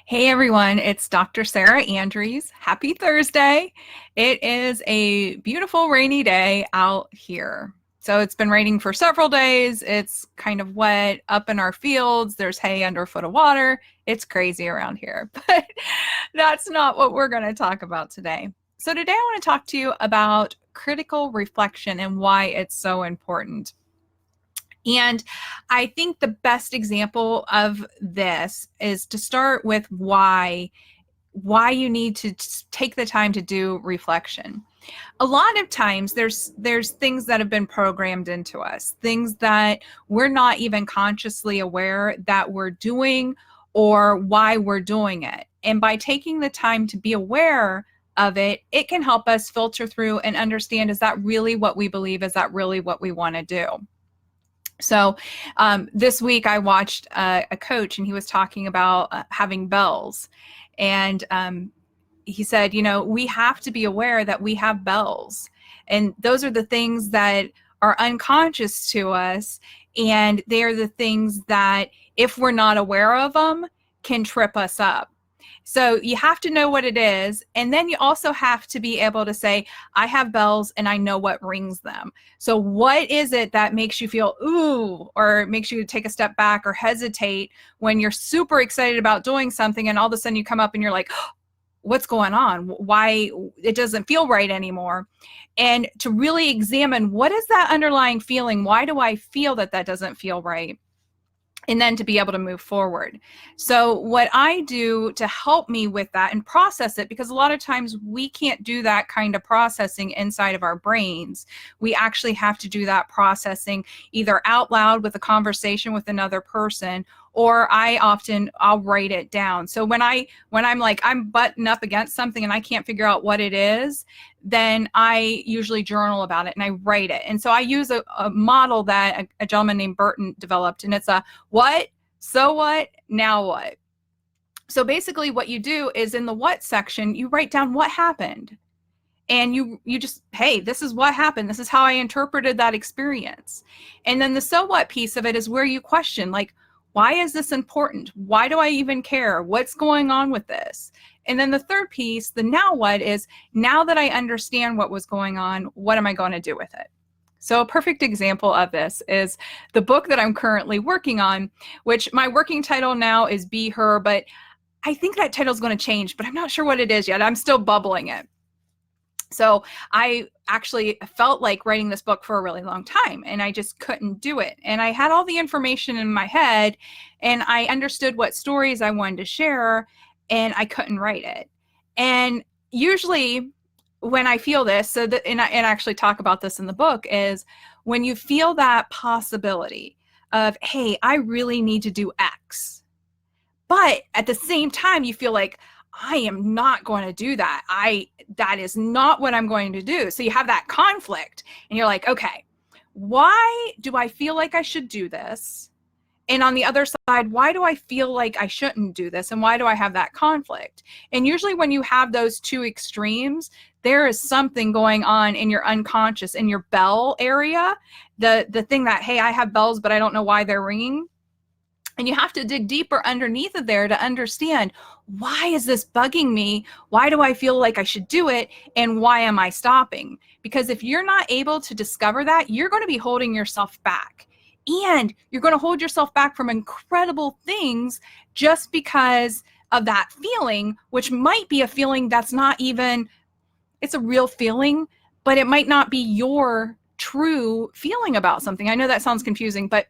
Hey everyone, it's Dr. Sarah Andrews. Happy Thursday. It is a beautiful rainy day out here. So it's been raining for several days. It's kind of wet up in our fields. There's hay under a foot of water. It's crazy around here, but that's not what we're going to talk about today. So today I want to talk to you about critical reflection and why it's so important. And I think the best example of this is to start with why you need to take the time to do reflection. A lot of times there's things that have been programmed into us, things that we're not even consciously aware that we're doing or why we're doing it. And by taking the time to be aware of it, it can help us filter through and understand, is that really what we believe? Is that really what we want to do? So this week I watched a coach, and he was talking about having bells. And he said, we have to be aware that we have bells. And those are the things that are unconscious to us. And they're the things that, if we're not aware of them, can trip us up. So you have to know what it is. And then you also have to be able to say, I have bells and I know what rings them. So what is it that makes you feel, ooh, or makes you take a step back or hesitate when you're super excited about doing something and all of a sudden you come up and you're like, oh, what's going on? Why it doesn't feel right anymore? And to really examine, what is that underlying feeling? Why do I feel that doesn't feel right? And then to be able to move forward. So what I do to help me with that and process it, because a lot of times we can't do that kind of processing inside of our brains. We actually have to do that processing either out loud with a conversation with another person, or I'll write it down. So when I'm like, I'm buttoned up against something and I can't figure out what it is, then I usually journal about it and I write it. And so I use a model that a gentleman named Burton developed, and it's a what, so what, now what. So basically what you do is, in the what section, you write down what happened. And you just, hey, this is what happened. This is how I interpreted that experience. And then the so what piece of it is where you question, like, why is this important? Why do I even care? What's going on with this? And then the third piece, the now what, is, now that I understand what was going on, what am I going to do with it? So a perfect example of this is the book that I'm currently working on, which my working title now is Be Her, but I think that title is going to change, but I'm not sure what it is yet. I'm still bubbling it. So I actually felt like writing this book for a really long time, and I just couldn't do it. And I had all the information in my head, and I understood what stories I wanted to share, and I couldn't write it. And usually when I feel this, and I actually talk about this in the book, is when you feel that possibility of, hey, I really need to do X, but at the same time you feel like, I am not going to do that. That is not what I'm going to do. So you have that conflict and you're like, okay, why do I feel like I should do this? And on the other side, why do I feel like I shouldn't do this? And why do I have that conflict? And usually when you have those two extremes, there is something going on in your unconscious, in your bell area, the thing that, hey, I have bells, but I don't know why they're ringing. And you have to dig deeper underneath of there to understand, why is this bugging me? Why do I feel like I should do it? And why am I stopping? Because if you're not able to discover that, you're going to be holding yourself back. And you're going to hold yourself back from incredible things just because of that feeling, which might be a feeling that's not even, it's a real feeling, but it might not be your true feeling about something. I know that sounds confusing, but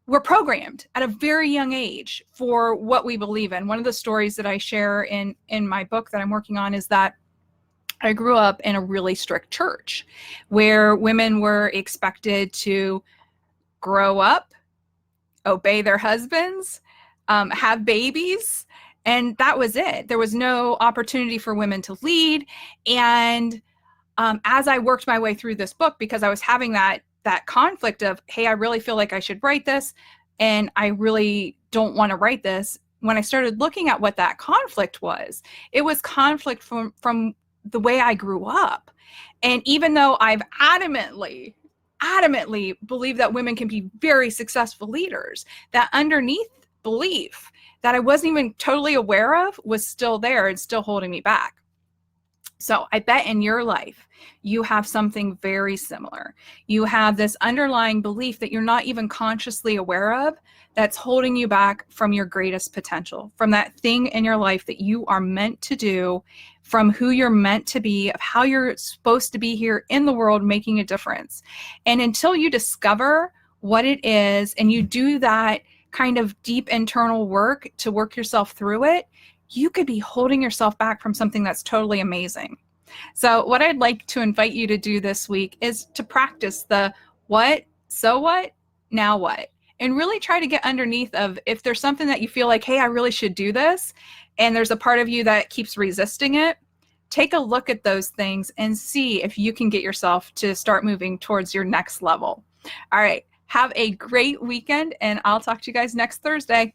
we're programmed at a very young age for what we believe in. One of the stories that I share in my book that I'm working on is that I grew up in a really strict church where women were expected to grow up, obey their husbands, have babies, and that was it. There was no opportunity for women to lead. And as I worked my way through this book, because I was having that conflict of, hey, I really feel like I should write this, and I really don't want to write this. When I started looking at what that conflict was, it was conflict from the way I grew up. And even though I've adamantly believe that women can be very successful leaders, that underneath belief that I wasn't even totally aware of was still there and still holding me back. So I bet in your life, you have something very similar. You have this underlying belief that you're not even consciously aware of that's holding you back from your greatest potential, from that thing in your life that you are meant to do, from who you're meant to be, of how you're supposed to be here in the world making a difference. And until you discover what it is and you do that kind of deep internal work to work yourself through it, you could be holding yourself back from something that's totally amazing. So what I'd like to invite you to do this week is to practice the what, so what, now what, and really try to get underneath of if there's something that you feel like, hey, I really should do this, and there's a part of you that keeps resisting it, take a look at those things and see if you can get yourself to start moving towards your next level. All right, have a great weekend, and I'll talk to you guys next Thursday.